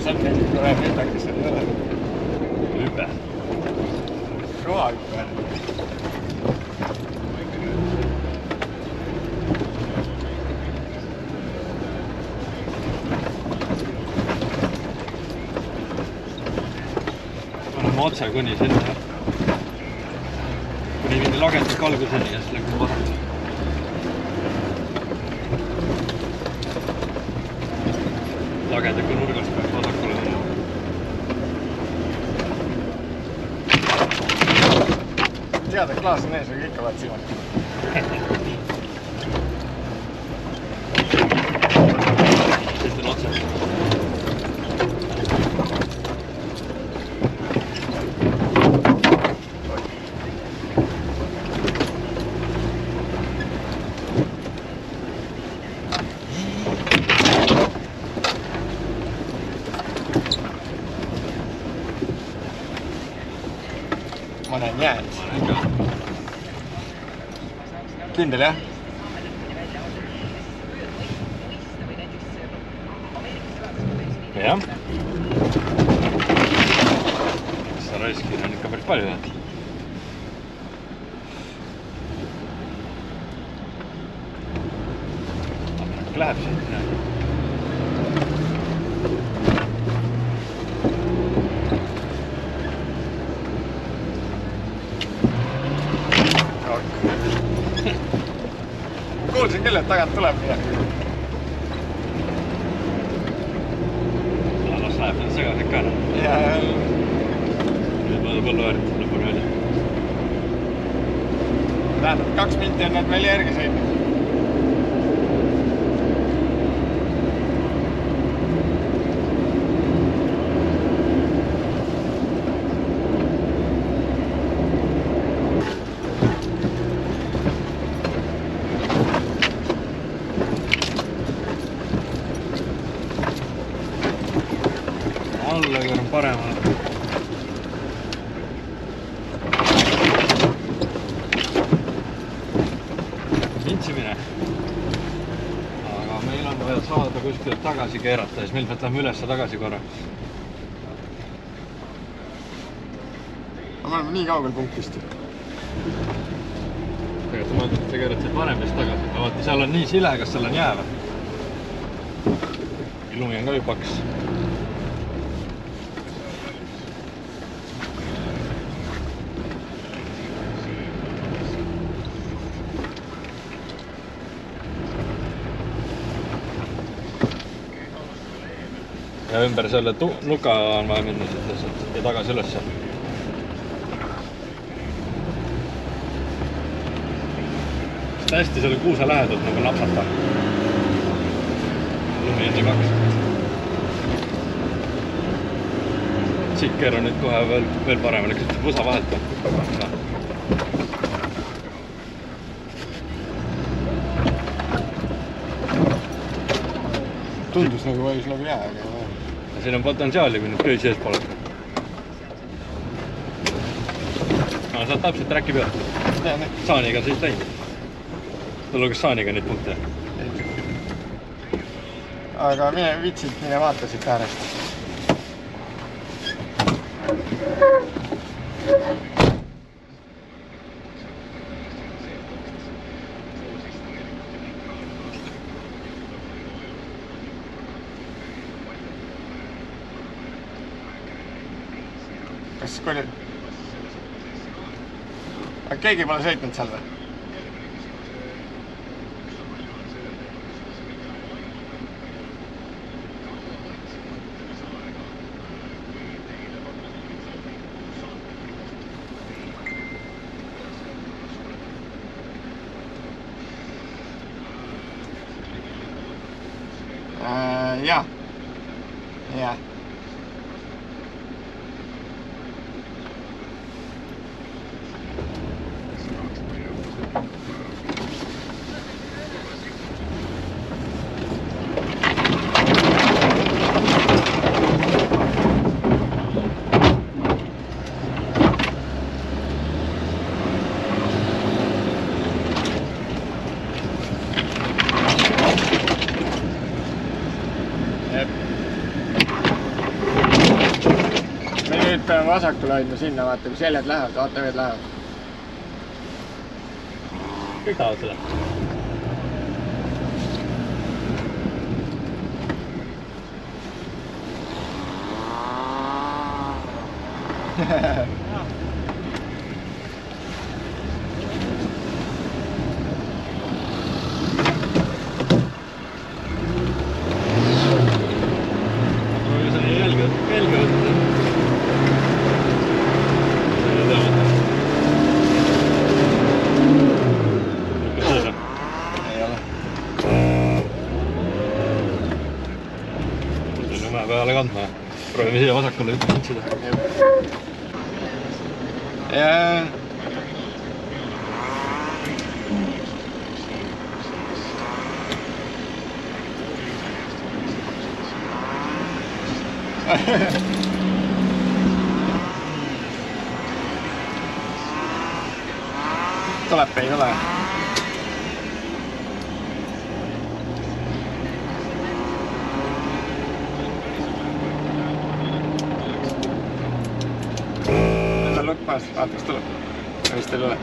enne tuleb midagi seal ei ole. Hüpe. Kõva hüpe. Oleme otse kuni sinna. Kuni mingi lagetud kalguseni ja siis läbi vastu. Lagedega nurgast peaks vasakule minna. Tead, et klaas on ees või ikka vaat silmad? Siis on otse. Ma näen jääd. Kindel, jah? Jah. Seda raiskina on ikka päris palju jääd. Läheb siit. Kuulsin küll, et tagant tuleb midagi. Las läheb need segased ka. Nüüd mõnda põllu äärti lõpuni välja. Tähendab, 2 minti on need veel järgi sõidnud. Allagi on paremale. Vintsimine. Aga meil on vaja saada kuskilt tagasi keerata ja siis meil peab lähme üles tagasi korra. Me oleme nii kaugel punktist. Tegelikult ma mõtlen, et sa keerad siit varem vist tagasi. Ma vaatan, seal on nii sile, kas seal on jääv? Lumi on ka ju paks. Ja ümber selle nuka on vaja minna siit lihtsalt ja tagasi ülesse. Sest hästi selle kuusa lähedalt nagu napsata. Lumi on nii paks. Siit keeran nüüd kohe veel paremale, kas see pusa vahelt on. Tundus nagu vajus läbi jää, aga siin on potentsiaali, kui nüüd köö sees pole. Sa oled täpselt räki pealt. Saaniga siis läinud. Sul luges saaniga neid punkte. Aga mine vitsid, mine vaata siit äärest. Kas kui... Aga keegi pole sõitnud seal või? Jah. Jah. peame vasakule hoidma sinna, vaata, kui seljad lähevad, ATV-d lähevad. Kõik tahavad seda. Peale kandma. Proovime siia vasakule ütleda. Ja. Tuleb ei ole. Vaata, kas tuleb. Vist ei ole.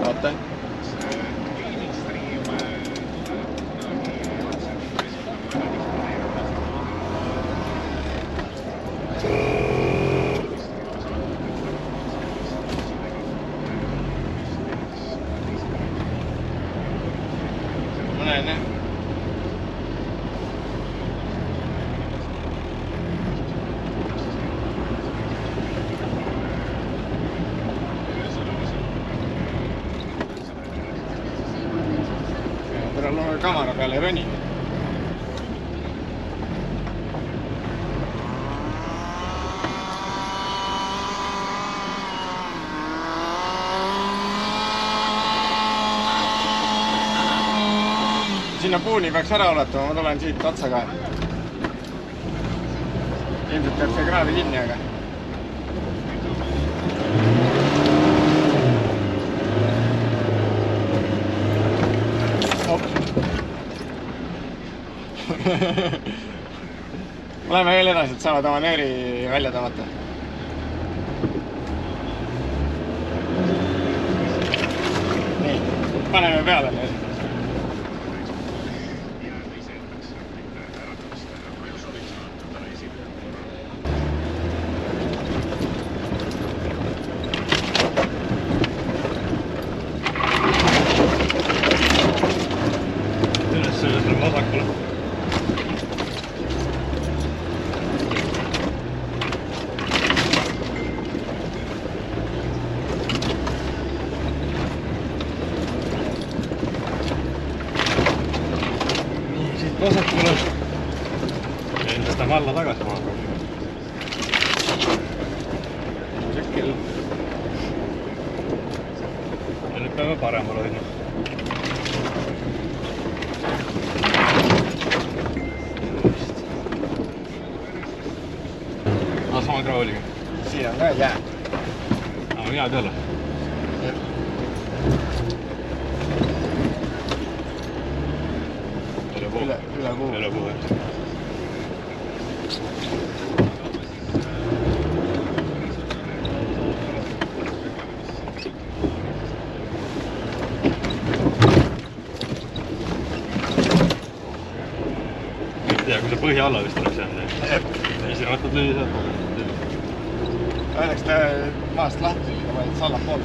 Vaata. Näin. Tule loe kamera peale rõni. Sinna puuni peaks ära ulatuma, ma tulen siit otsa ka. Ilmselt peab see kraavi kinni, aga. Läheme veel edasi, et saavad oma nööri välja tõmmata. Nii, paneme peale nüüd. Vasakule. Nii, siit vasakule. Ja tõstame alla tagasi maha. Sekil. Ja nüüd peame paremal hoidma. Sama kraoliga. Siin on ka jää. On jääd jälle. Üle puu. Ja kui see põhja alla vist oleks jäänud. Ise võtad lüüa sealt. Õnneks ta maast lahti lüüa, ma olid sallad pool.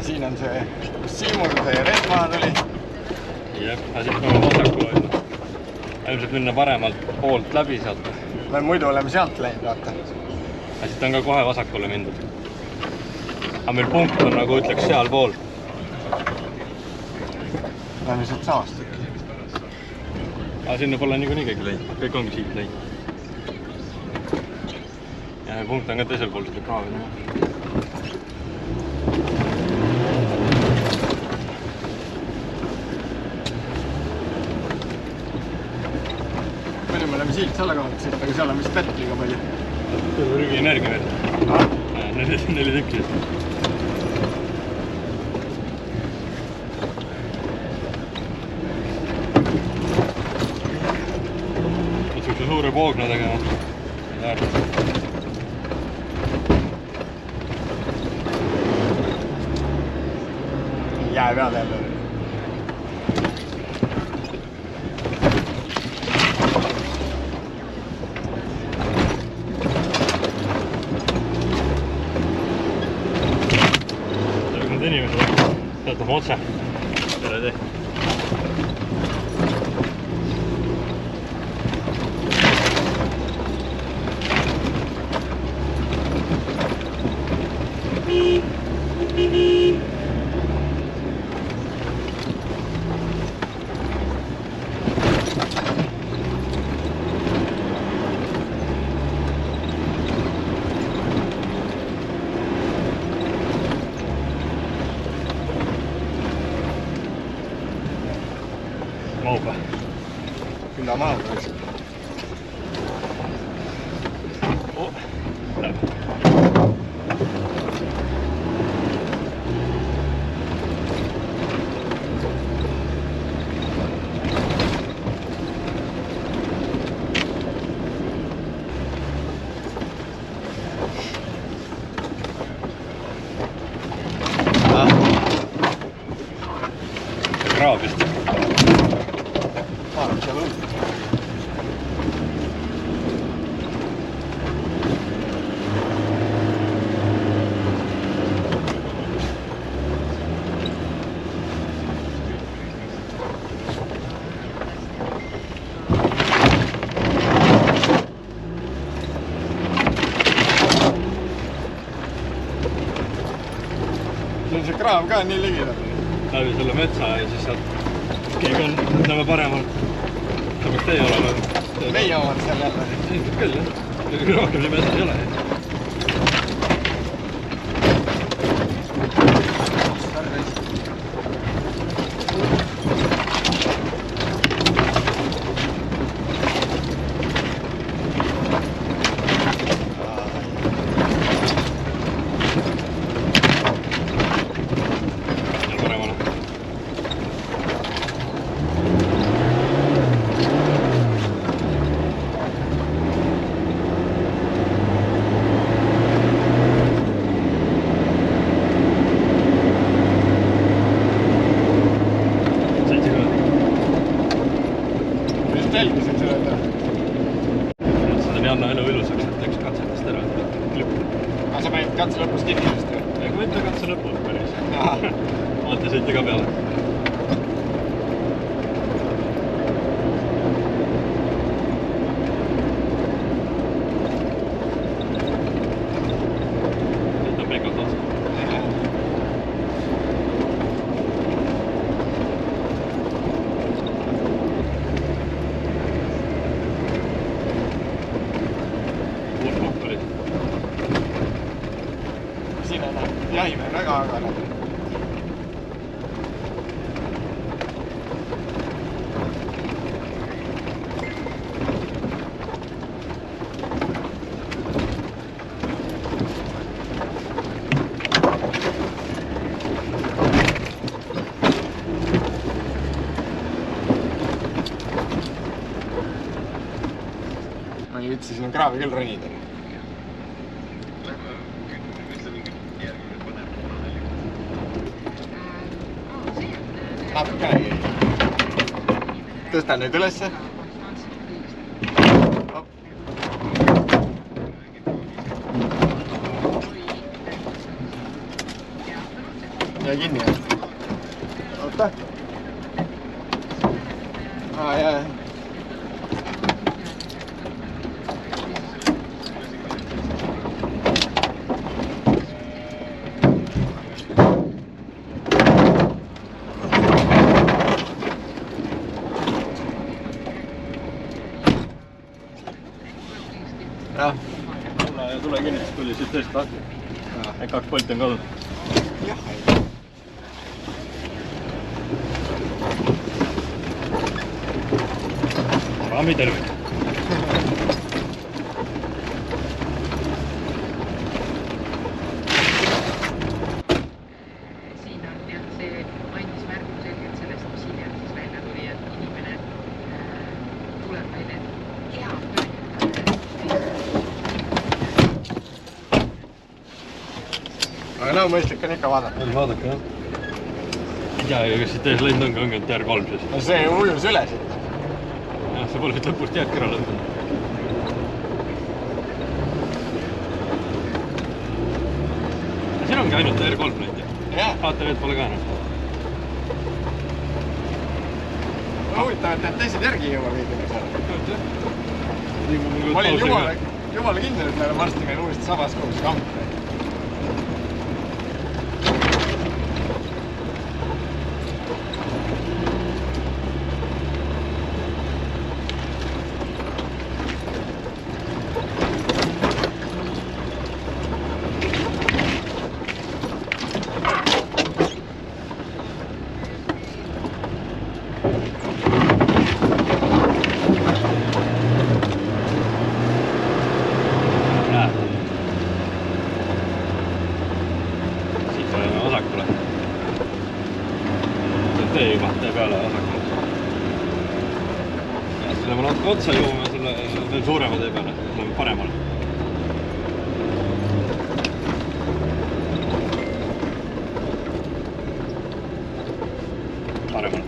Siin on see, kus Siimul see red maha tuli. Jep, siit peame vasakule hoidma. Ilmselt minna paremalt poolt läbi sealt. Me muidu oleme sealt läinud, vaata. Siit on ka kohe vasakule mindud. Aga meil punkt on, nagu ütleks, seal pool. Läheme sealt samast tükki. Aga sinna pole niikuinii keegi läinud, kõik ongi siit läinud. Ja punkt on ka teisel pool seda kraavi näha. Palju me oleme silt selle kohalt siit, aga seal on vist vett liiga palju. Seal on rügi energia veel. 4 tükki. Sihukese suure poogna tegema. Jää peal jälle. Inimesed töötab otse. Tere tee. Mahub või? Küll ta mahub. Läheb. Kraab vist. Vaadab seal õud. See kraav ka nii ligidal. Läbi selle metsa ja siis sealt keegi on, ütleme paremalt. See peaks teie olema. Meie omad seal jälle. Ilmselt küll, jah. Rohkem nii metsa ei ole. Jälgisin seda. Seda on Janna elu ilusaks, et teeks katsetest ära. Aga sa panid katse lõpus kinni just või? Ega mitte katse lõpus päris. Vaata sõiti ka peale. Nüüd on pikalt otsa. Siin on jahimehe väga agane. Ma ei ütlesin, siin on kraavi küll ronida. Natukenegi. Tõstan nüüd ülesse. Jäi kinni jah? Oota. Jaa. tuli siit tõesti lahti. Et 2 polti on kadunud. Jah, ei. Raami terve. Siin on jah, see andis märku selgelt sellest, mis hiljem siis välja tuli, et inimene tuleb meil hea Aga no mõistlik on ikka vaadata. Vaadake, jah. Ei tea, kas siit ees lend on ka õngenud TR3 siis. No see ujus üle siit. Jah, see pole siit lõpust jäädki ära lõpnud. Siin ongi ainult TR3 lendi. Jah. ATV-d pole ka enam. No huvitav, et need teised järgi ei jõua veidime seal. Ma olin jumala kindel, et me oleme varsti meil uuesti samas kohus kamp. Tee peale vasakule. Ja selle me natuke otsa jõuame selle veel suurema tee peale, läheme paremale. Paremale.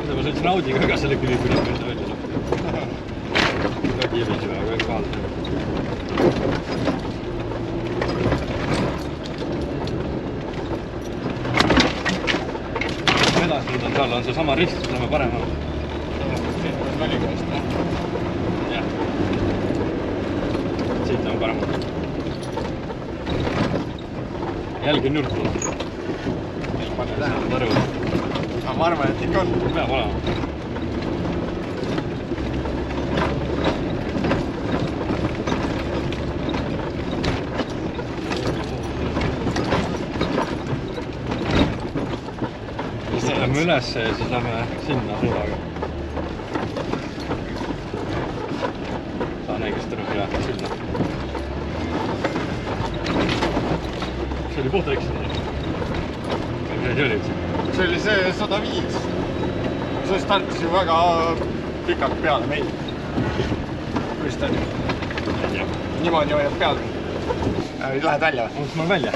Ma sõitsin Audiga ka selle külje välja lõppu. Ka kiivis või, aga kahaldab. Edasi nüüd on seal on see sama rist, siis lähme paremale. Siit on välikäest, jah? Jah. Siit lähme paremale. Jälgi nürk tuleb. Pane tähele. Tarju. Aga ma arvan, et ikka on. Peab olema. Lähme üles ja siis lähme sinna suudaga. Saan õigesti aru, jah, sinna. See oli puht eksida. Mis see oli üldse? See oli see 105. See startis ju väga pikalt peale meil. Kuidas ta on? Niimoodi hoiad peale. Lähed välja või? Onks ma välja?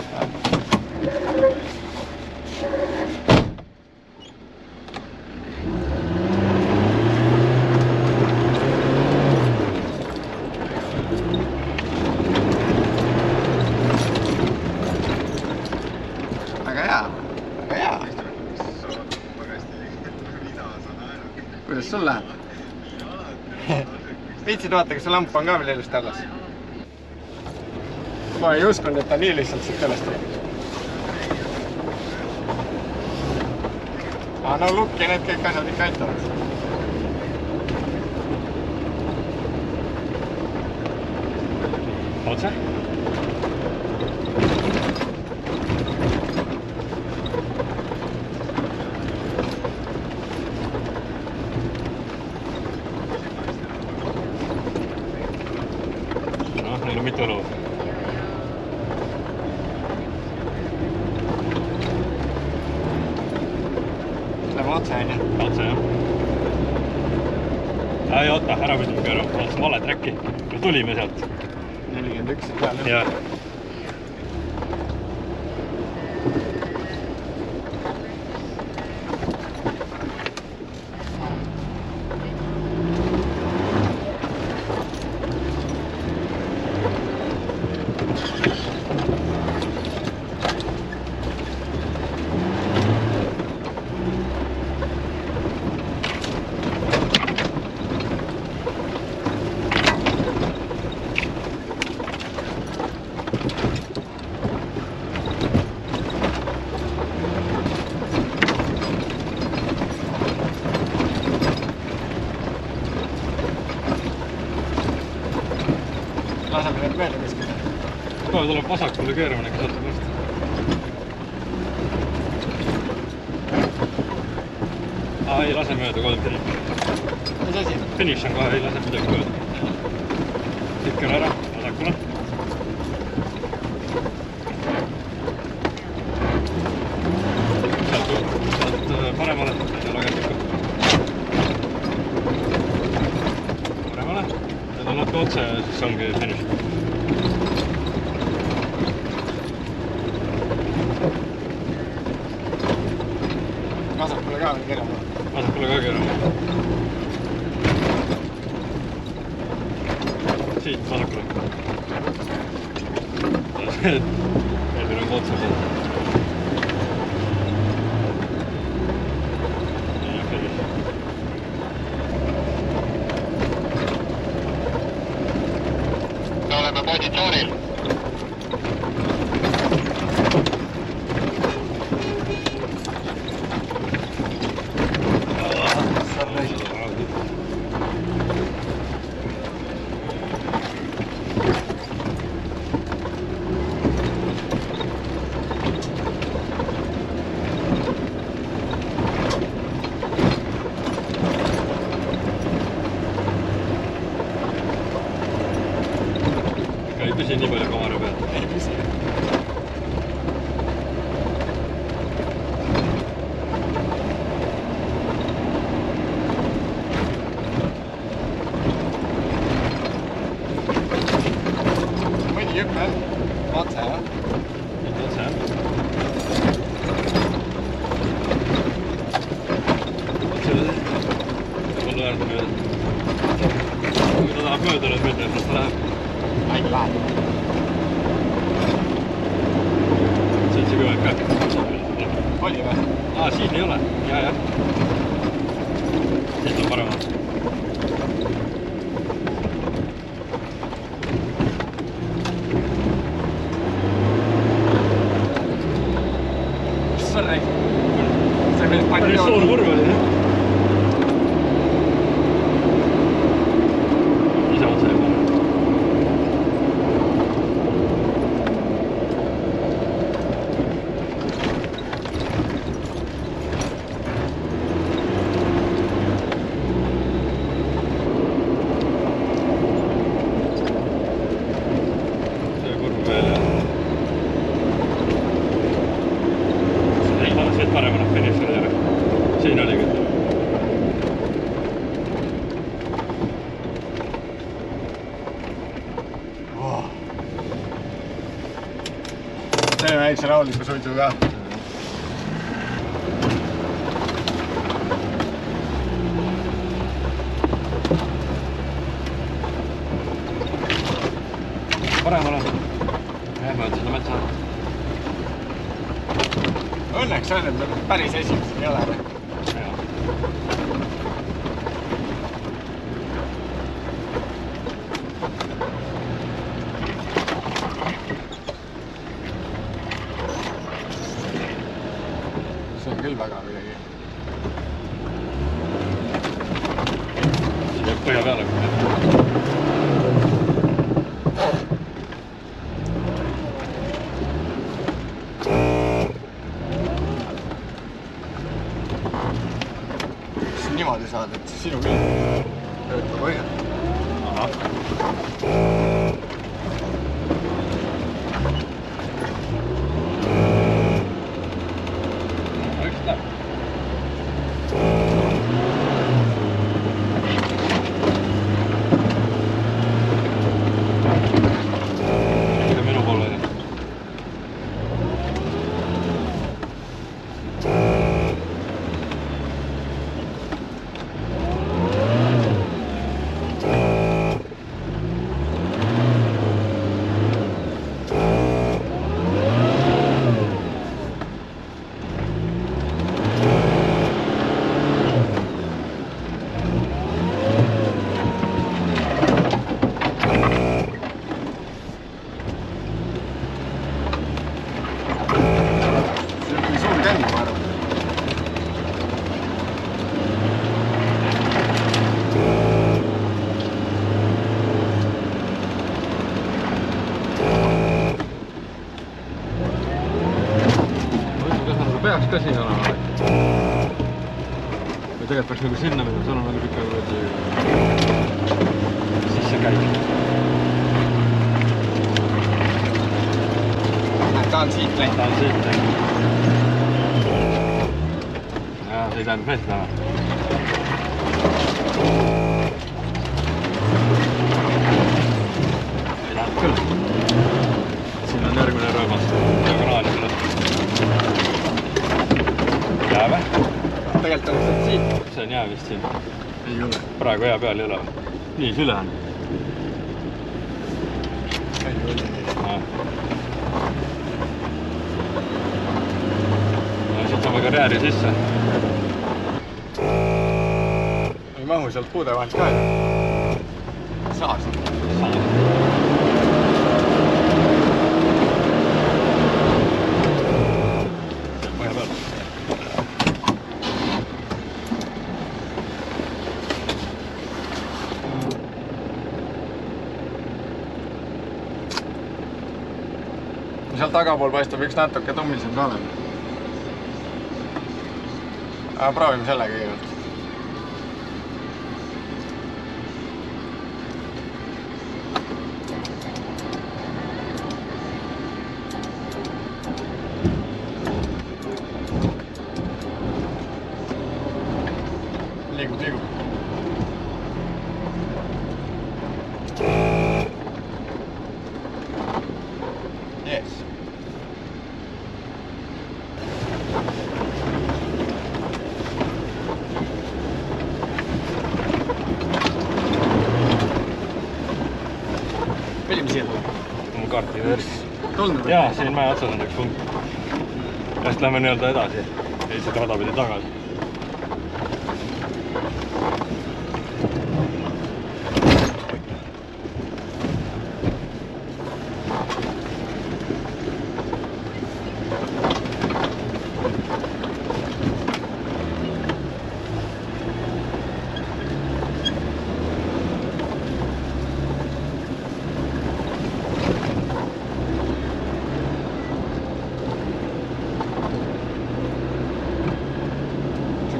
Väga hea. Väga hea. Kuidas sul läheb? Viitsid vaata, kas see lamp on ka veel ilusti alles? Ma ei uskunud, et ta nii lihtsalt siit üles tuli. Aga no lukk ja need kõik asjad ikka aitavad. Otse? Neil on mitu õlu. Lähme otse, on ju? Otse, jah. Ei oota, ära pidime pöörama. Vaatasin vale träkki. Me tulime sealt. 41 peal. Jah. meelde kuskile. Kohe tuleb vasakule keeramine, kui saate pärast. Ei lase mööda kohe finiš. Mis asi? Finiš on kohe, ei lase midagi mööda. Tikkel ära, vasakule. Sealt paremale, ei ole käsikku. Paremale. Nüüd on natuke otse ja siis ongi finiš. Vasakule ka veel keerama. Vasakule ka keerama. Siit vasakule. Meil on otsa peal. Nii on finiš. Me oleme positsioonil. Ei püsi nii palju kamera peal. Ei püsi. Mõni jõpp veel. Otse, jah? Nüüd otse, jah? Otse üle. Mulle äärde mööda. Kui ta tahab mööda nüüd minna, siis ta läheb. Aigi läheb. 70 ka. Oli või? Siin ei ole. Jah. Siit on paremal. Mis sa räägid? See mees Päris suur kurv oli, jah? Ise otse ei pane. See kurv veel, jah. Ei pane siit paremana finišile järgi. Siin oli küll. Teeme väikse rahuliku suitsu ka. Paremale. Jääme sinna metsa. Õnneks on, et päris esimesed ei ole. Jaa. See on küll väga midagi. Siin jääb põhja peale. Niimoodi saad, et sinu küll töötab põhja. Aha. Üks läheb. Ikka minu poole oli. siin olema. Või tegelikult peaks nagu sinna minna, seal on nagu tükk sisse käib. Ta on siit läinud. Ta on siit läinud. Jaa, see ei tähendab meest täna. Ei tähendab küll. Siin on järgmine rõõmas. Diagonaali sellest. Jääve? Tegelikult on see siit. See on jää vist siin. Ei ole. Praegu jää peal ei ole. Nii, süle on. Ei ole. Siit saame karjääri sisse. Ei mahu sealt puude vahelt ka. Saas. Põhja peal. Seal tagapool paistab üks natuke tummisem ka olema. Aga proovime selle kõigepealt. Liigub. Yes. Milline siia tuleb? Mul kaarti vers. Tulnud? Jaa, siin mäe otsas on üks punkt. Ja siis lähme nii-öelda edasi. Ja siis rada pidi tagasi.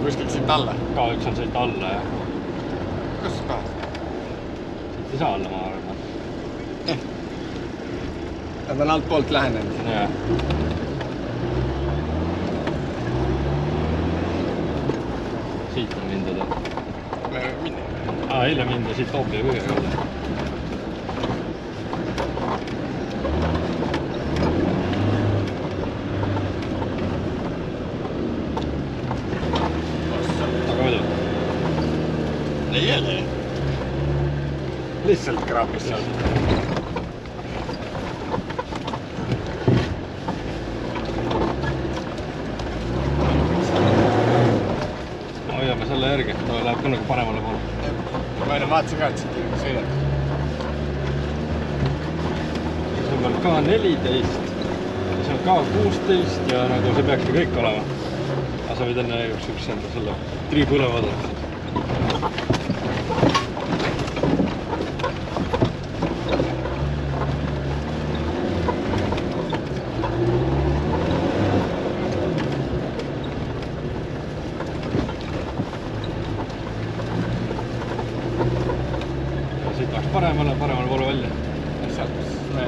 Kuskilt siit alla? K1 on siit alla, jah. Kus ka? Siit ei saa alla, ma arvan. Nad on alt poolt lähenenud. Jah. Siit on mindud. Me minna. Eile mindi siit Toobli kõige kaudu. Ei ole. Lihtsalt kraapis seal. Hoiame selle järgi, ta läheb ka nagu paremale poole. Ma enne vaatasin ka, et siit sõidad. See on veel K14, see on K16 ja nagu see peakski kõik olema. Aga sa võid enne üks enda selle triibu üle vaadata. Siit tahaks paremale poole välja. Sealt, kus me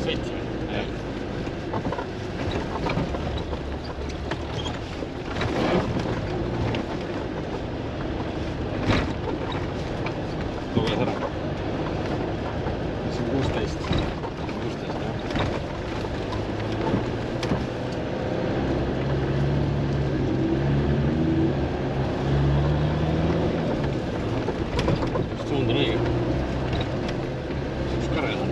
sõitsime. Luges ära. See on 16. 16, jah. Suund on õige. Üks kõrel on.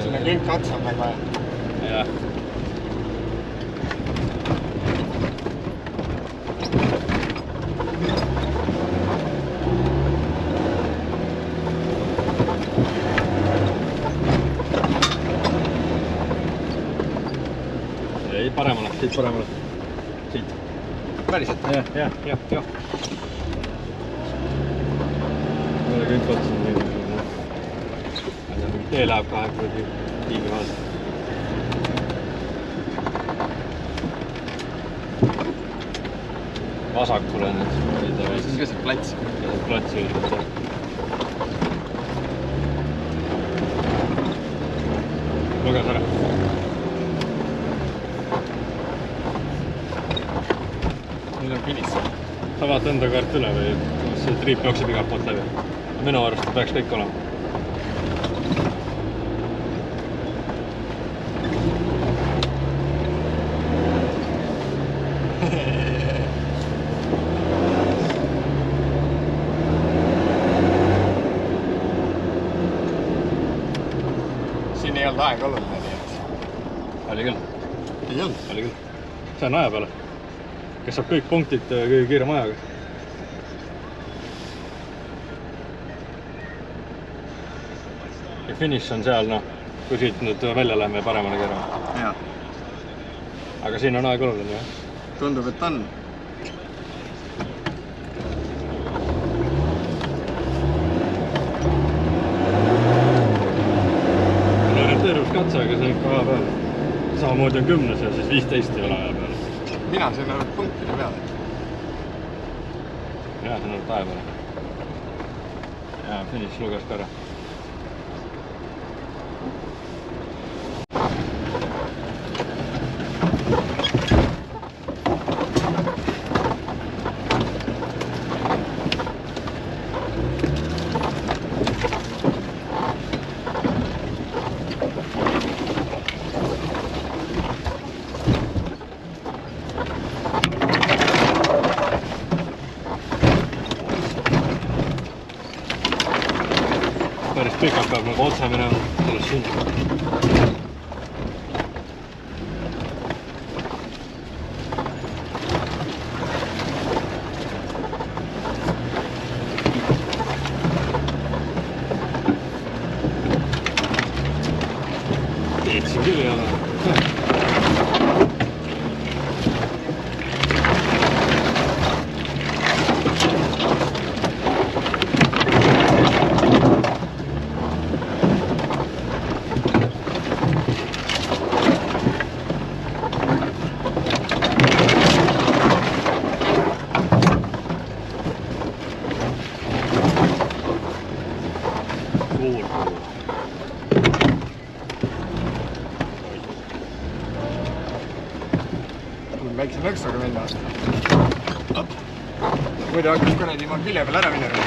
Sinna künka otsa on meil vaja. Jah. Ei, paremale, siit paremale. Siit. Päriselt? Jah. Mulle kõik otsa on nii. Tee läheb kahe kuradi tiigi vahel. vasakule nüüd. See on keset platsi. Keset platsi ilmselt, jah. Luges ära. Nüüd on finiss. Sa vaata enda kaart üle või see triip jookseb igalt poolt läbi? Minu arust peaks kõik olema. Siin ei olnud aega oluline, nii et... Oli küll. Ei olnud. Oli küll. See on aja peale. Kes saab kõik punktid kõige kiirem ajaga. Ja finish on seal, noh, kui siit nüüd välja läheme ja paremale keerame. Jaa. Aga siin on aeg oluline, jah? Tundub, et on. Orienteeruskatse, aga see ikka aja peale. Samamoodi on 10 ja siis 15 ei ole aja peale. Mina sain arvut punktide peale. Jaa, see on arvut aja peale. Jaa, finish luges ka ära. Päris pikalt peab nagu otse minema sellest siin. Teetsin küll ei ole. Väikse lõksuga minna. Muidu hakkas kuradi ma külje peal ära minema.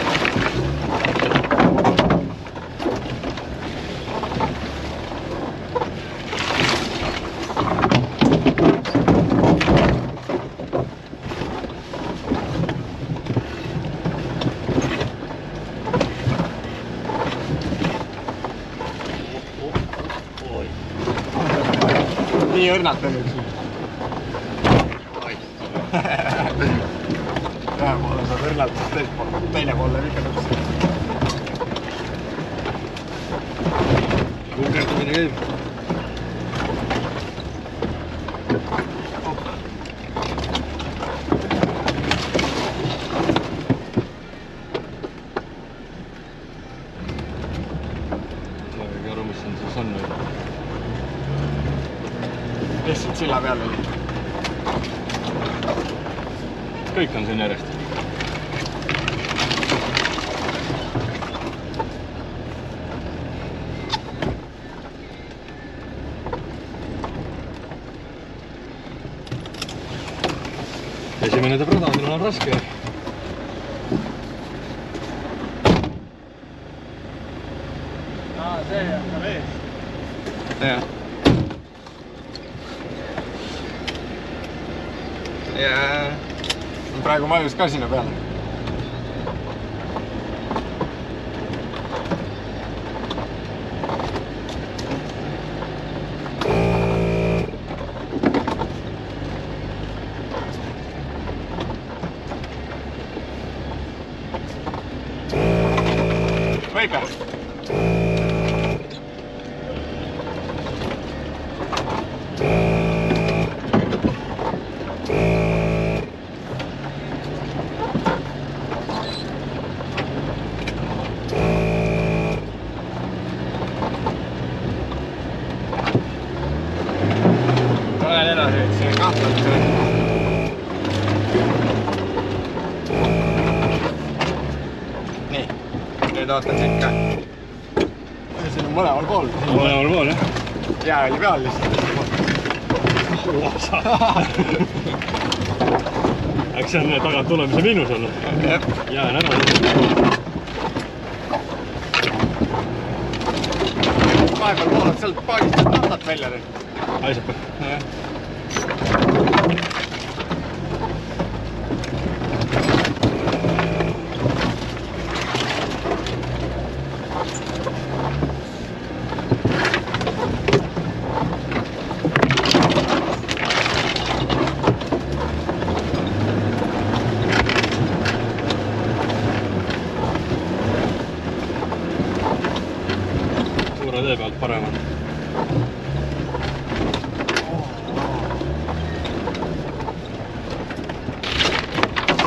Nii õrnalt on üks. Ühe poole saab õrnalt, teine poole ikka tõks. Kukerdamine käib. Ma ei aru, mis siin siis on. Lihtsalt silla peal oli. Kõik on siin järjest. Esimene teeb rada, millel on raske. See on ka vees. Jah. Ja praegu vajus ka sinna peale. Võiga. Olen edasi, see kahtlalt. nüüd ootan siit ka. Siin on mõlemal pool. Mõlemal pool, jah? Jää oli peal lihtsalt. Eks see on tagant tulemise miinus olnud. Jää on ära. Vahepeal pooled sealt paagist natat välja nüüd. Haiseb või? Jah. Suure tee pealt parem on.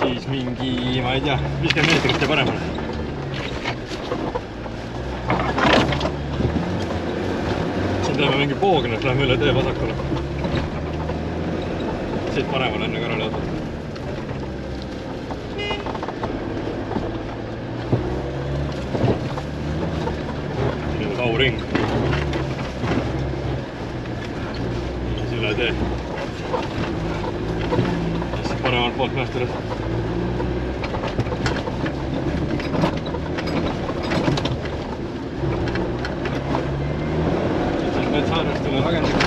Siis mingi, ma ei tea, 50 meetrit ja paremale. Siin teeme mingi poognes, lähme üle tee vasakule. Siit paremale enne kõrvale jätad. Siin on auring. Siis üle tee. Ja siis paremalt poolt näest üles. Metsaarest üle ragendik.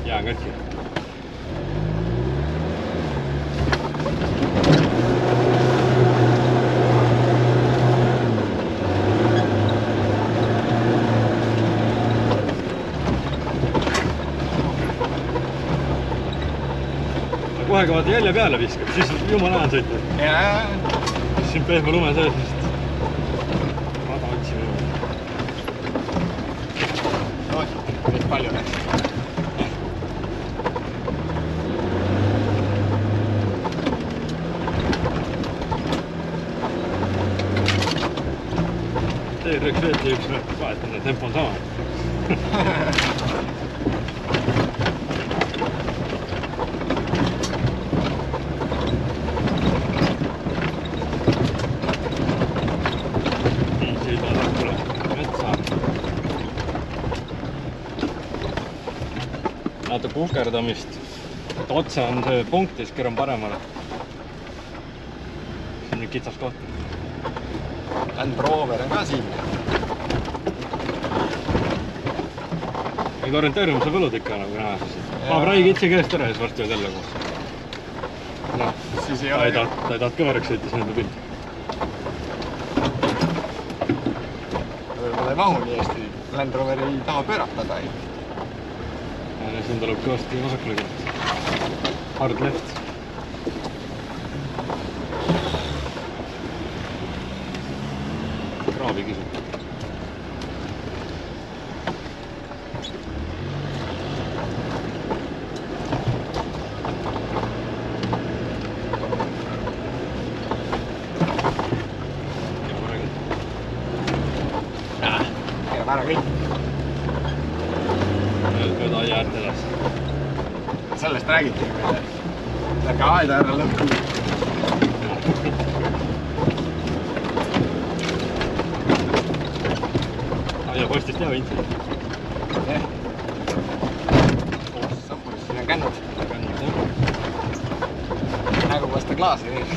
Jää on katki. Kohe kui vaata jälje peale viskab, siis jumala hea on sõita. Jaa. Siin pehme lume sees vist. Rada otsime. Oot, nüüd palju läks. Teereks veeti üks vahetamine, tempo on sama. Naata kukerdamist, et otse on see punkt ja siis keeran paremale. See on nüüd kitsas koht. Land Rover on ka siin. Nüüd orienteerimise võlud ikka nagu näha siis. Paab räi kitsi käest ära ja siis varsti oled jälle koos. Noh, siis ei ole... Ta ei taht kõveraks sõitis nende pilt. Võib-olla ei mahu nii hästi. Land Rover ei taha pööratada. Siin tuleb kõvasti vasakule kätt. Hard left. Kraavi kisub. Keerab ära kõik. Mööda jäärt edasi. Sellest räägitigi meile. Ärge aeda ära lõhku. Ja postist hea vint. Sappuris siin on kännud. Nägu vasta klaasi ees.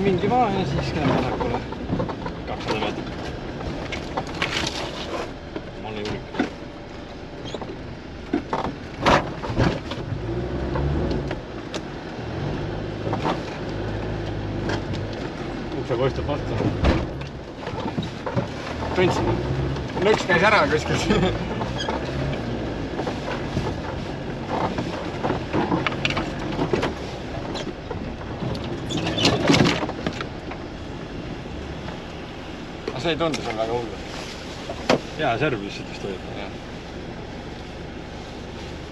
Mingi maa ja siis käime vasakule 200 meetrit. Malle juurik. Ukse paistab vastu. Tundsin. Nõks käis ära kuskilt. See ei tundu seal väga hullu. Jaa, serv lihtsalt vist hoiab.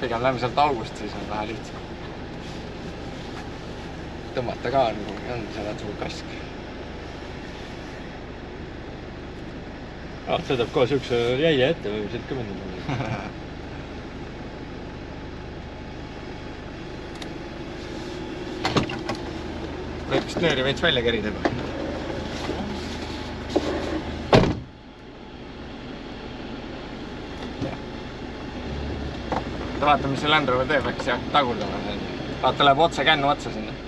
Pigem lähme sealt august, siis on vähe lihtsam. Tõmmata ka on seal suur kask. Sõidab kohe siukse jäie ette, võime siit ka minna. Võib vist nööri veits välja kerida juba. Vaata, mis see Land Rover teeb, äkki see hakkab tagurdama. Vaata, läheb otse kännu otsa sinna.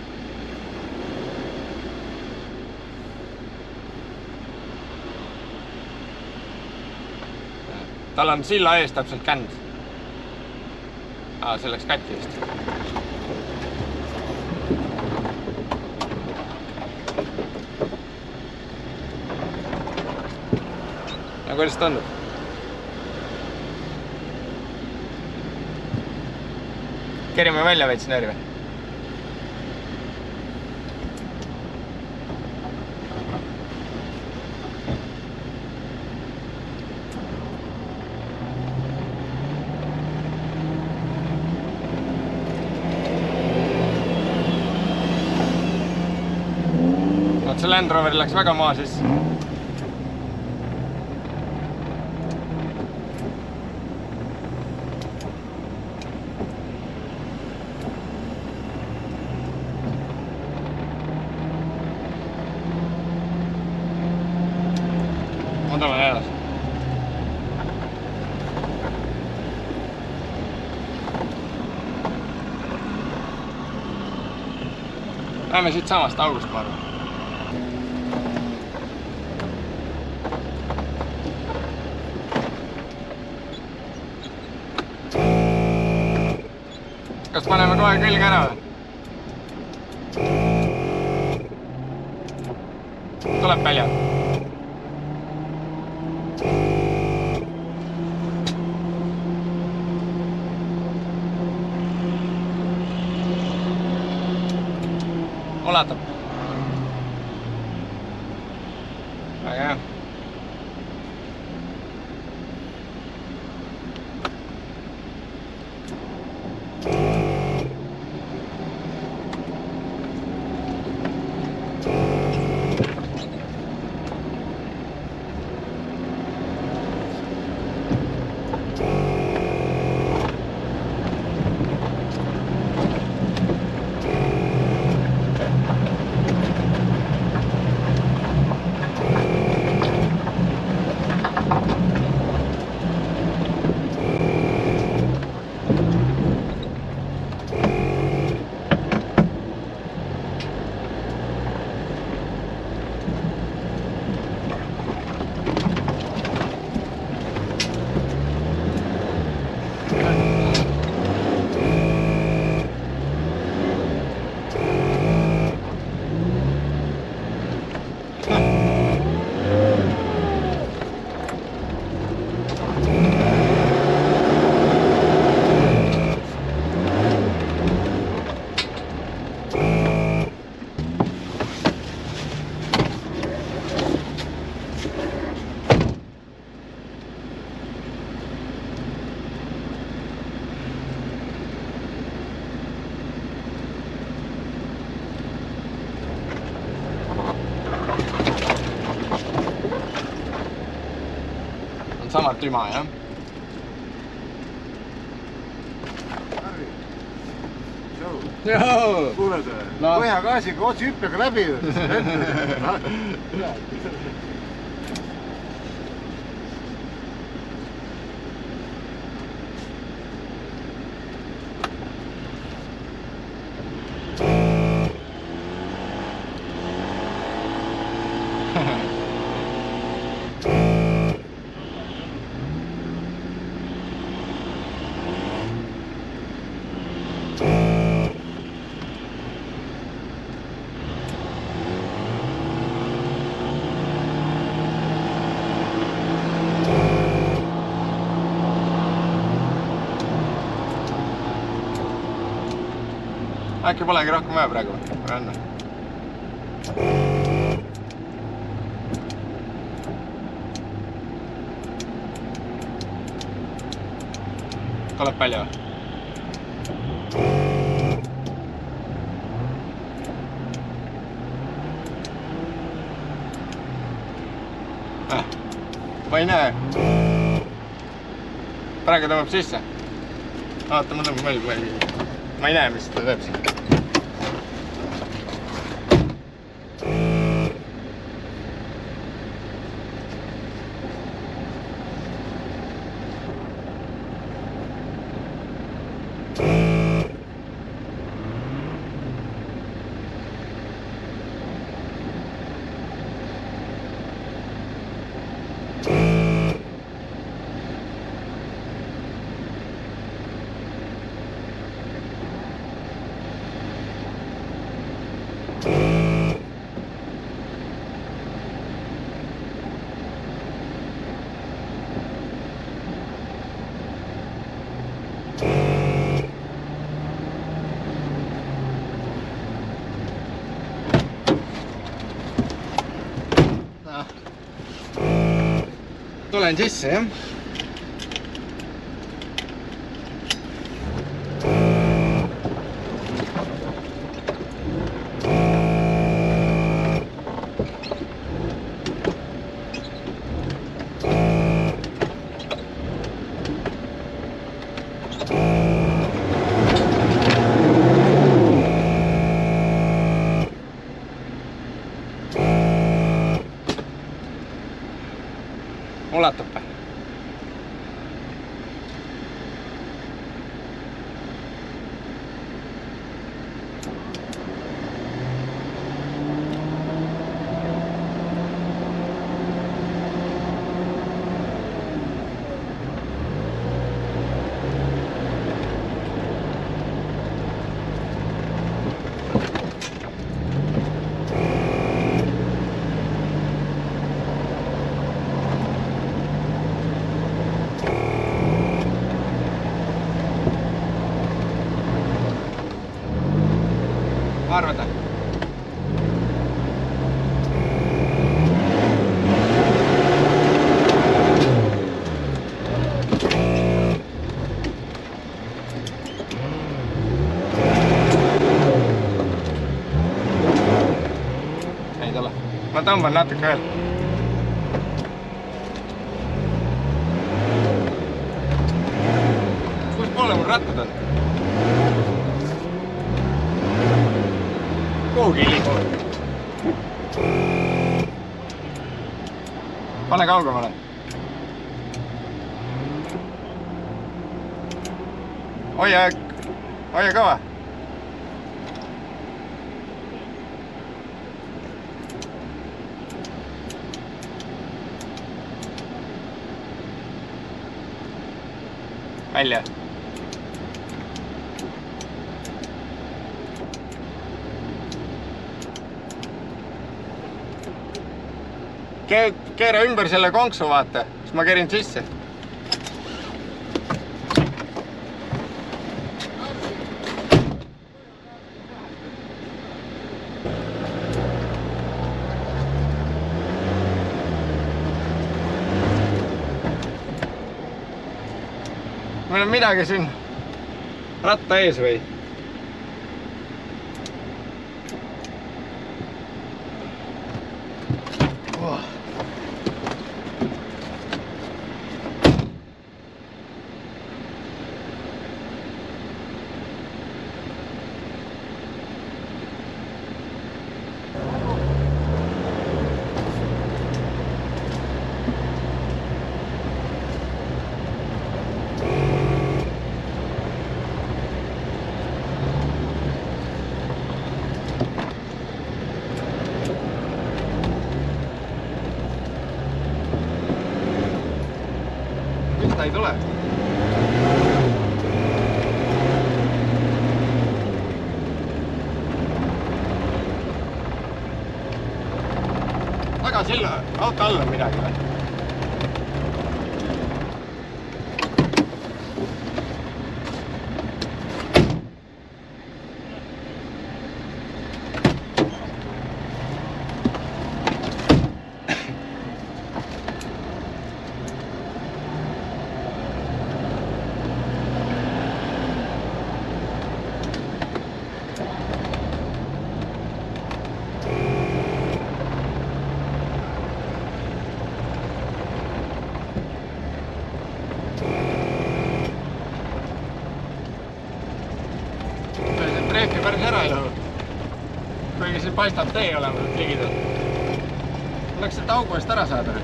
Tal on silla ees täpselt känd. See läks katki vist. No kuidas tundub? Kerime välja veits nööri või? See Land Rover läks väga maa sisse. Ootame jälle. Läheme siit samast august, ma arvan. Kas paneme kohe külge ära või? Tuleb välja. Ulatab. Väga hea. Sama tüma, jah? Joo! Kuuled, põhjagaasiga otsi hüppega läbi. Äkki polegi rohkem vaja praegu või on? Tuleb välja või? ma ei näe. Praegu tõmbab sisse. Vaata, ma tõmbab veel. Ma ei näe, mis ta teeb siin. Tulen sisse, jah? Ulatab või? Arvata. Ei tule. Ma tõmban natuke veel. Kus poole mul rattad on? Kuhugi liiguvad. Pane kaugemale. Hoia kõva. Välja. Keera ümber selle konksu, vaata, siis ma kerin sisse. Meil on midagi siin ratta ees või? Ei tule. Taga silla, auto all on midagi või? päris ära ei lõhu. Kuigi siin paistab tee olema ligidal. Läks sealt augu eest ära saada.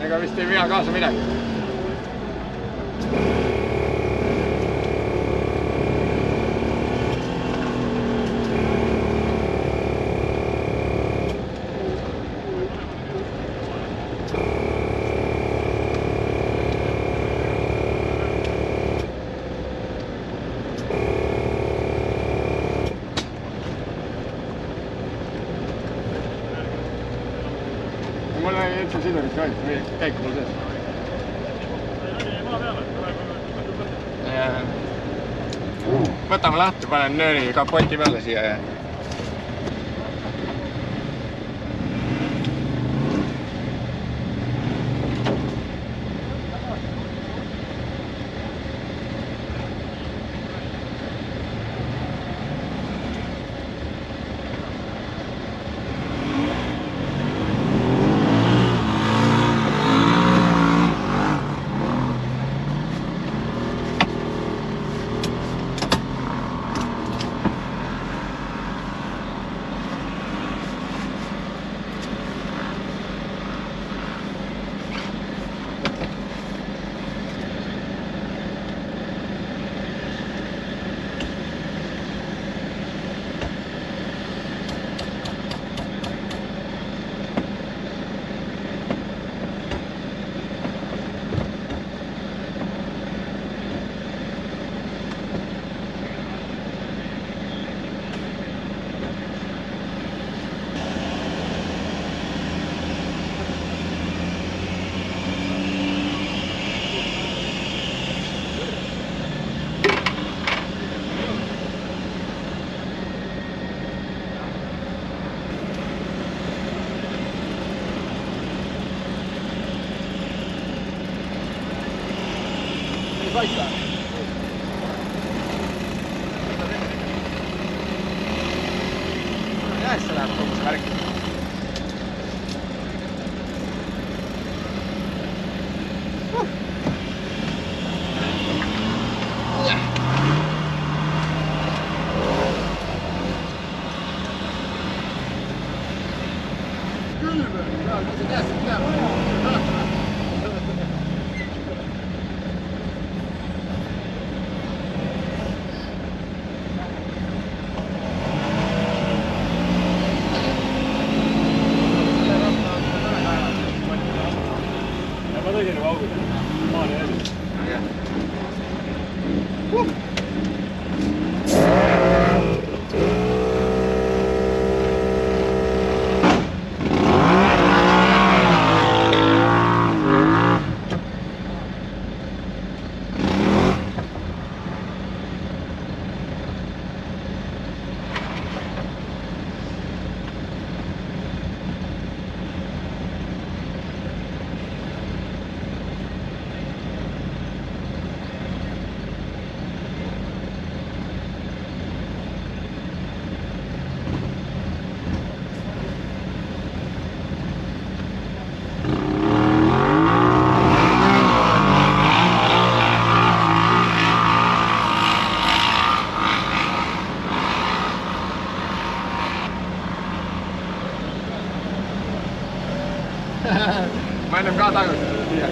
Ega vist ei vea kaasa midagi. Mul ei üldse sidurit ka, käik mul sees. Võtame lahti, panen nööri kapoti peale siia ja... Paista. Jäässe läheb kogu see värk. Ma ennem ka tajusin siia.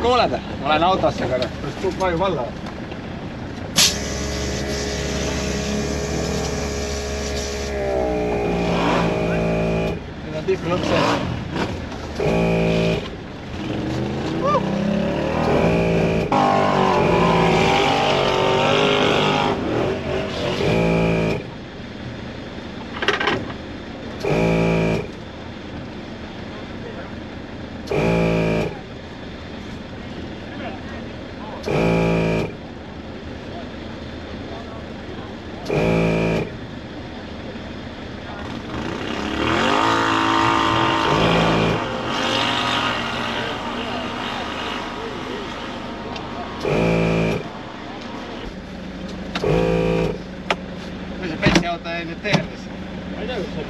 Kuuled? Ma olen autosse korra. Kas vajub alla? Nüüd on tihku lõpp sees. nüüd teerdes. Ma ei tea, kus on.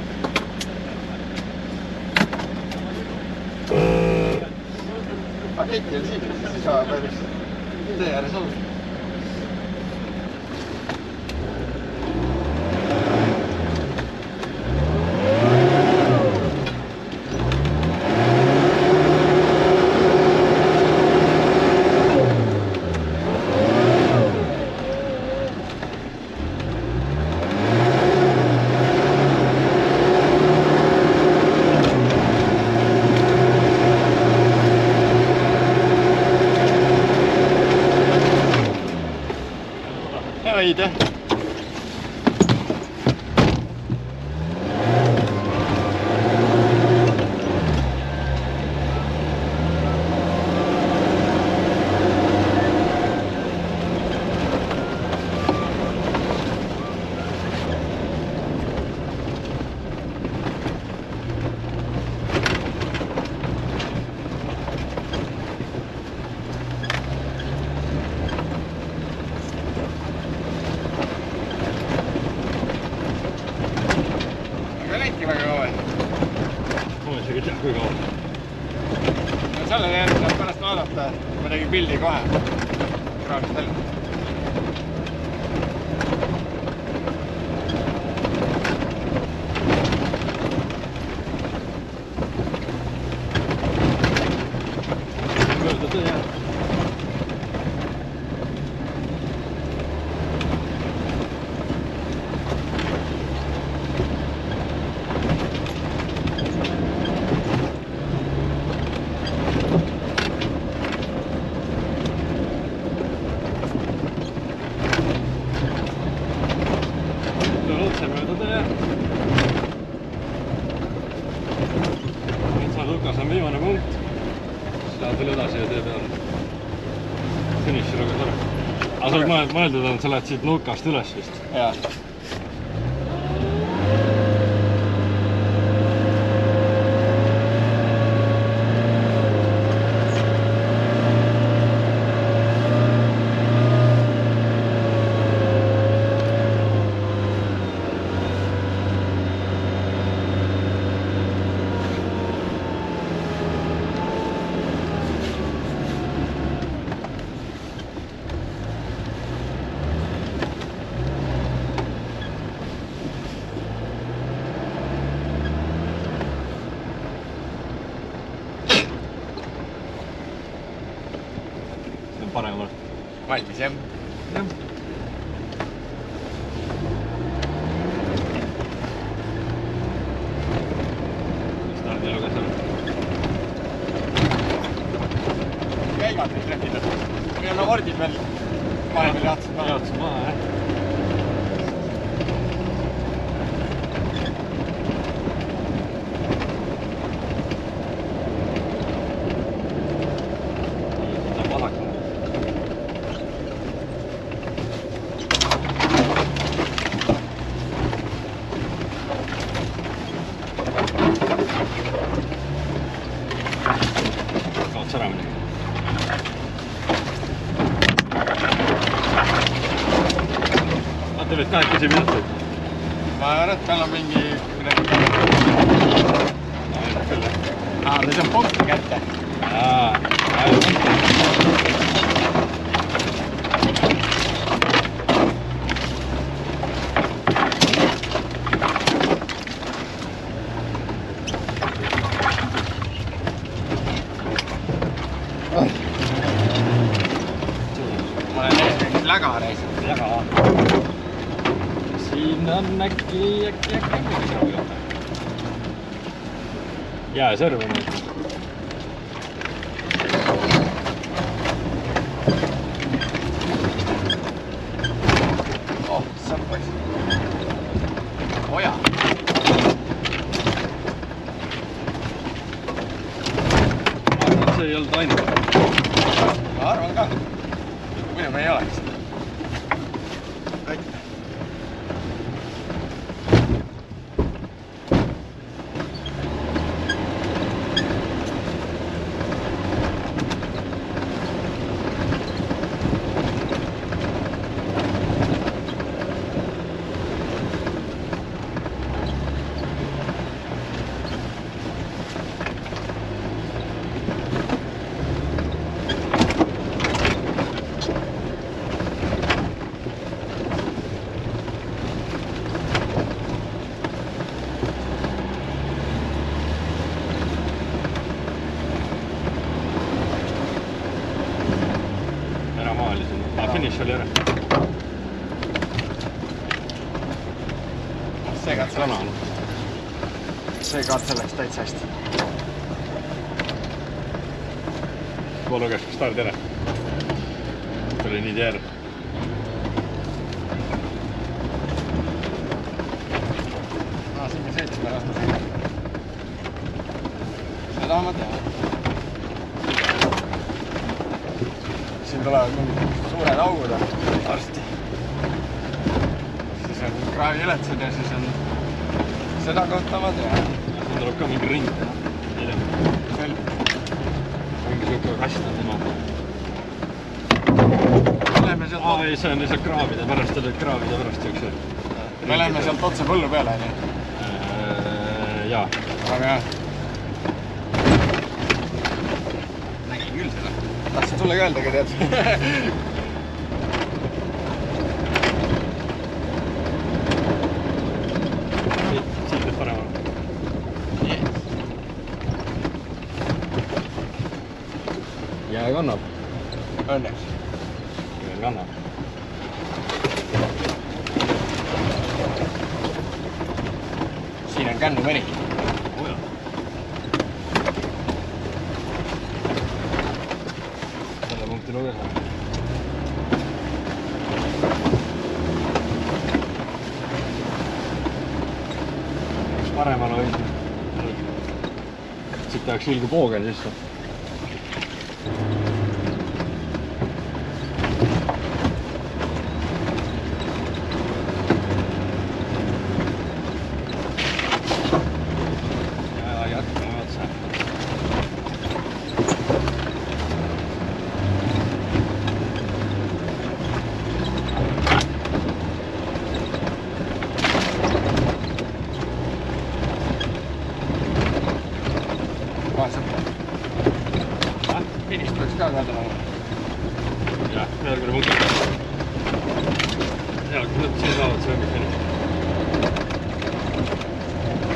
Paketi on siin, siis ei saa päris tee ääres olla. Aitäh! Väga kaua. Ma isegi tea, kui kaua. Selle teed saab pärast vaadata. Ma tegin pildi kohe. Kraavist välja. Mööda tõe jääb. Lukas on viimane punkt. Siis lähed veel edasi ja tee peale. Finiši luges ära. Aga sa oled mõeldud, et sa lähed siit Lukast üles vist? Jaa. Paremal. Valmis, jah? Jah. Stardi luges ära. Käigad nüüd trehvida. Või on avordid veel? Vahepeal jaotasid maha. Jaotasid maha, jah. Te olid 8 minutit. Ma arvan, et tal on mingi... ta saab punkti kätte. Ma olen eesmärgis läga reisinud. Läga. Siin on äkki jääsõrv on nüüd. Oh, sõppais. Oja. Ma arvan, et see ei olnud ainult. Ma arvan ka. Muidu me ei oleks. Kõik. finiš oli ära. See katse läks täitsa hästi. Ma luges ka stardi ära. Tuli nii teer. Siin me sõitsime rastusega. Seda ma tean. Siin tulevad mingid suured augud arsti. Siis on kraaviületsed ja siis on seda kohta ma tean. Siin tuleb ka mingi ring teha. Selge. Mingi siuke kast on tema. Ei, see on lihtsalt kraavide pärast, siukse. Me läheme sealt otse põllu peale, nii? Jaa. Väga hea. Nägin küll seda. Tahtsin sulle öeldagi, tead. Siit nüüd paremale. Jää kannab. Õnneks. Jää kannab. Siin on kännu meri. Selle punkti luges. Paremale hoidnud. Siit tahaks vilgu poogen sisse. Finist tuleks ka kaadama. Jah, järgmine punkt. Jah, kui nad siin saavad, see ongi finish.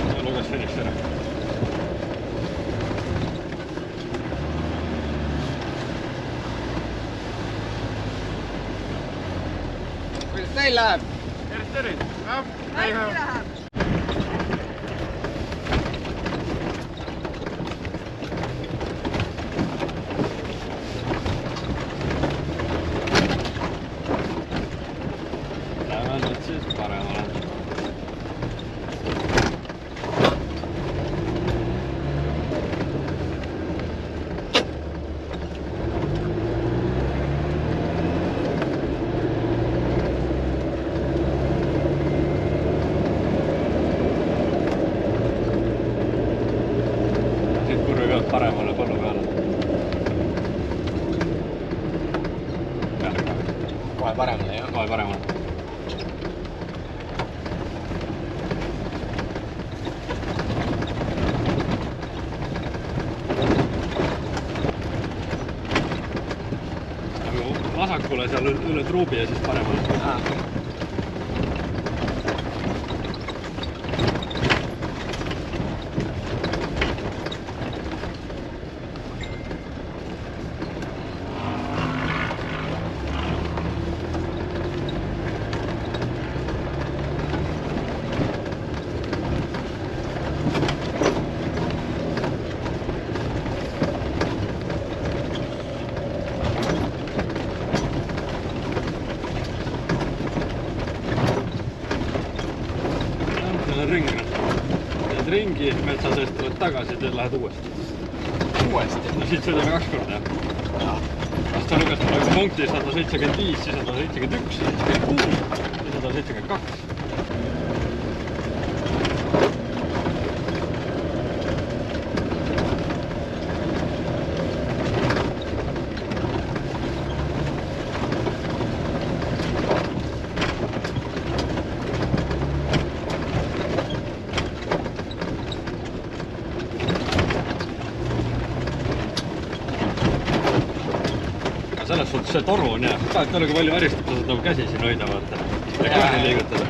Ja luges finish ära. Kuidas teil läheb? Tervist! Hästi läheb. Paremale. Siit kurvi pealt paremale põllu peale. Kohe paremale, jah? Kohe paremale. Vasakule seal üle truubi ja siis paremale. Ring. Teed ringi, metsa seest tuled tagasi ja teed lähed uuesti. Uuesti? No siit sõidame 2 korda, jah. Kas ta luges praegu punkti 175, siis 171, 176, siis 172. Selles suhtes see toru on jah, ka et olegi palju väristab, sa saad nagu käsi siin hoida, vaata. Ja kõrni liigutada.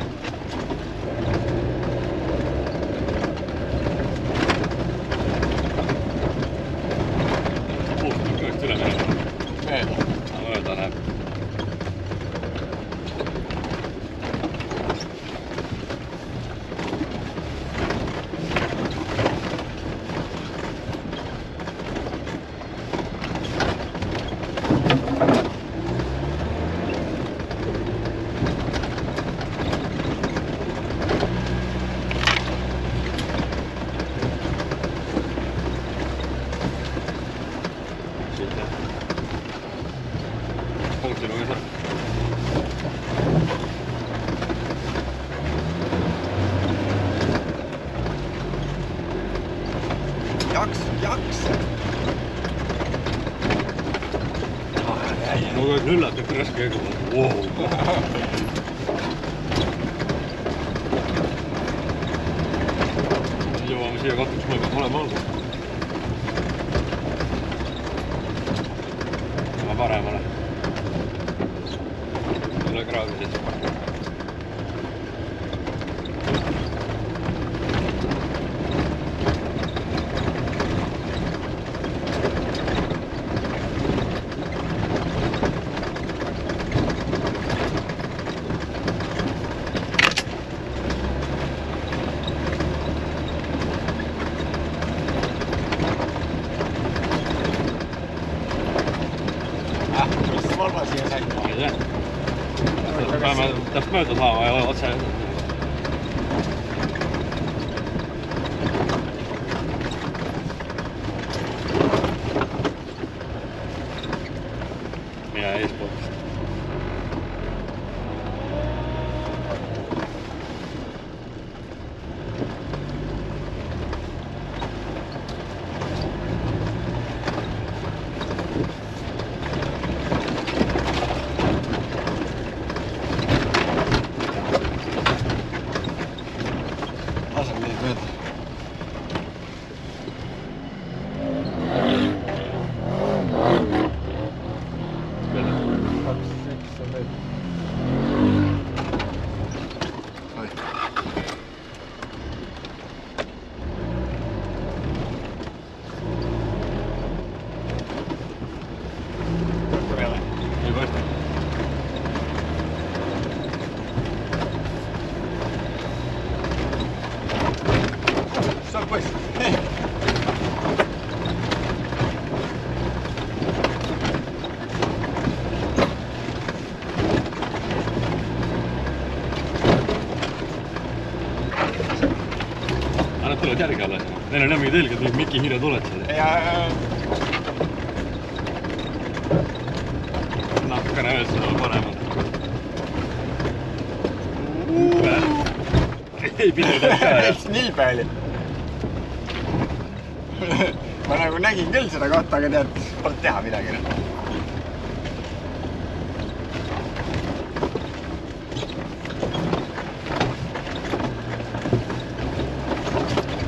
Puust on kõvasti üle minema. Mööda. Mööda läheb. üllatult raske õiguma. Wow. Jõuame siia katuks mõelda olema olgu. Oma paremale. Tule kraavi siis. Valva siia sai. Peame täpselt mööda saama ja otse. Mine eespoolest. Laseme meid mööda. Ei paista. Saab paista. Nad tulevad järgi alles. Neil on jah mingid helged, mingid Miki hiire tuled seal. Ja Natukene öösel paremal. Ei pidanud ka jah. nilbe oli. Ma nagu nägin küll seda kohta, aga tead, polnud teha midagi.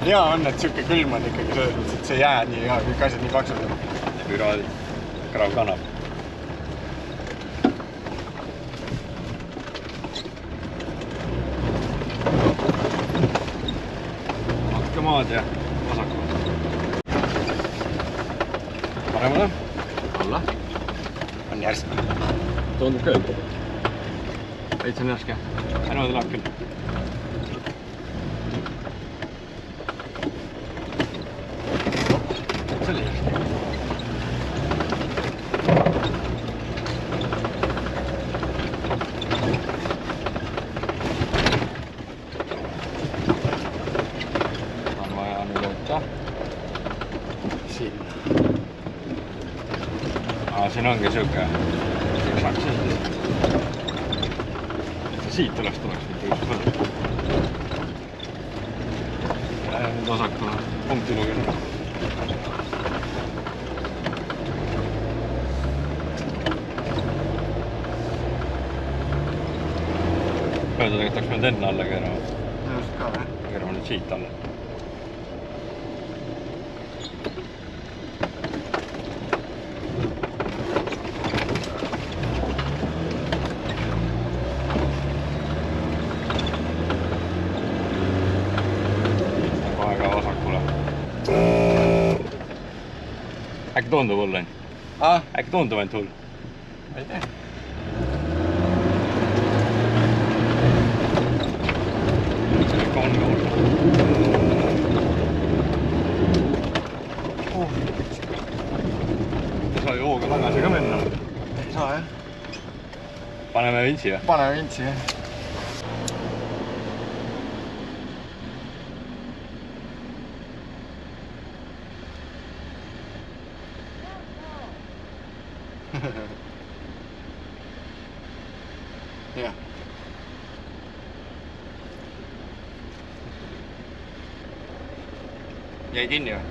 Hea on, et siuke külm on ikkagi selles mõttes, et see jää nii ja kõik asjad nii paksud on. Püraadid. Kraav kannab. Hakka maad ja vasakule. Paremale. Alla. On järsk. Tundub küll. Veits on järsk jah. Niimoodi läheb küll. See oli järsk. On vaja nüüd võtta. Siin. Siin ongi siuke. Saaks siit. Siit tuleks mitte üks võtta. Nüüd vasakule punkti lugeda. Mööda tegelikult oleks pidanud enne alla keerama. Just ka, jah. Keerame nüüd siit alla. Kohe ka vasakule. Äkki tundub hull ainult? Äkki tundub ainult hull? Ei tea. On ka hull. Ei saa ju hooga tagasi ka minna. Ei saa, jah. Paneme vintsi või? Paneme vintsi, jah. Jah. Jäi kinni või?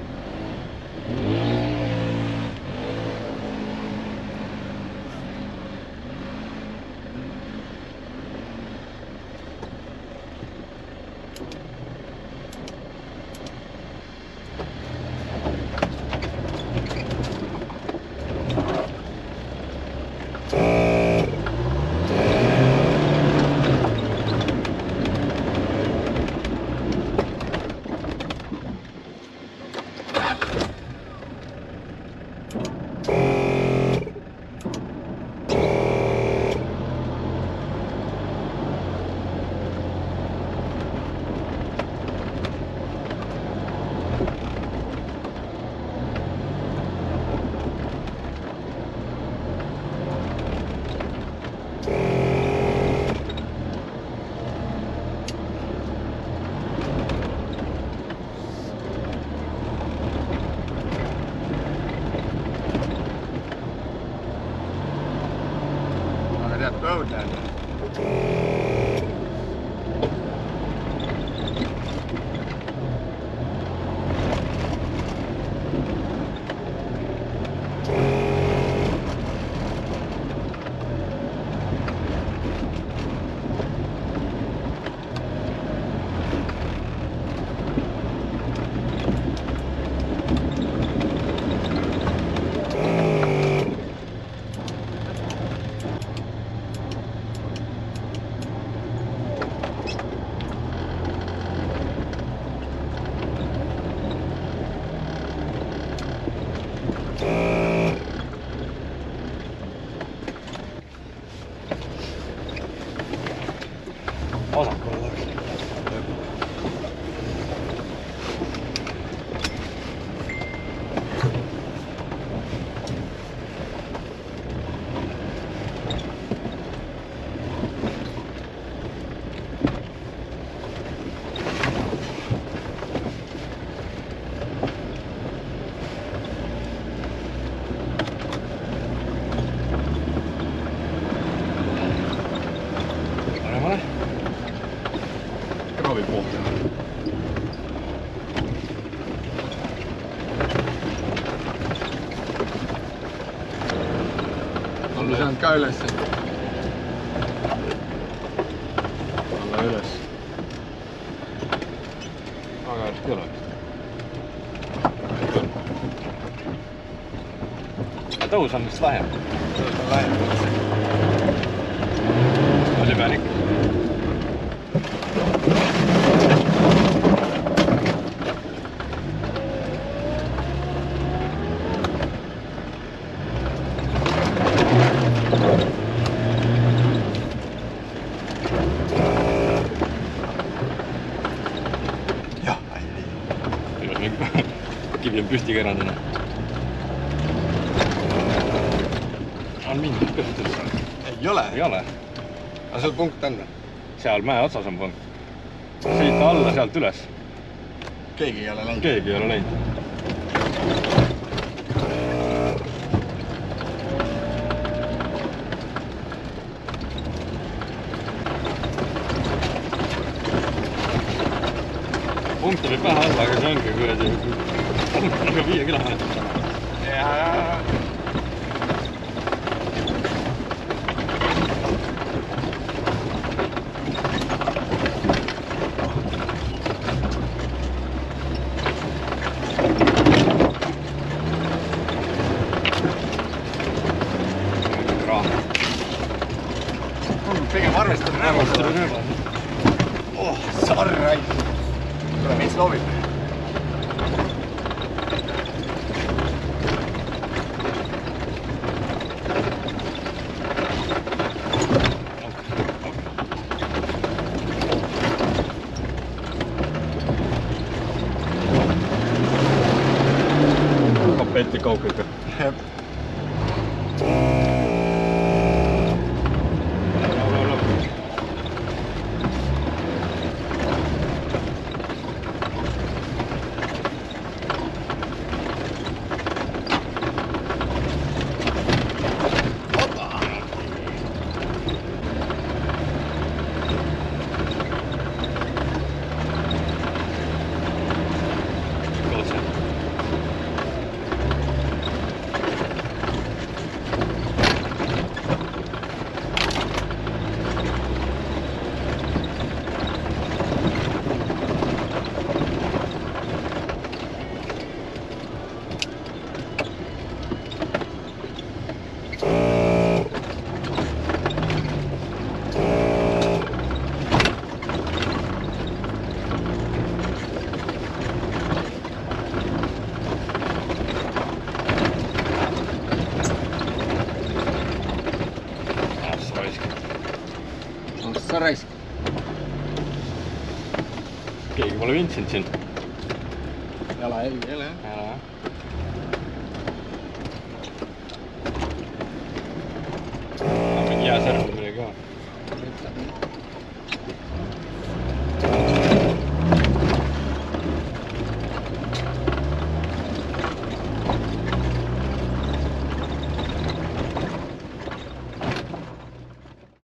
õudne on. Vasakule läks. Paremale. Kraavi poolt. On saanud ka üles. Alla üles. Väga järski ei ole. Tõus on vist lahem. Tõus on lahem. Oli peal ikka. Jah, kivi on püsti keeranud. On mingit kõhtus. ei ole. Ei ole. Aga seal punkt on. Seal mäe otsas on punkt. Sõita alla sealt üles. Keegi ei ole läinud. Keegi ei ole läinud. Punkti võib pähe alla, aga see ongi kuradi punkt 5 kilomeetrit. Ja. Pigem arvestada rööbastada. Oh, sarrai. Tule, mis loobib? Kapetti kaukõika. Jep. Sa raisk. Keegi pole vintsinud siin. Jala ei ole. Jala. Mingi jääsärm midagi ka.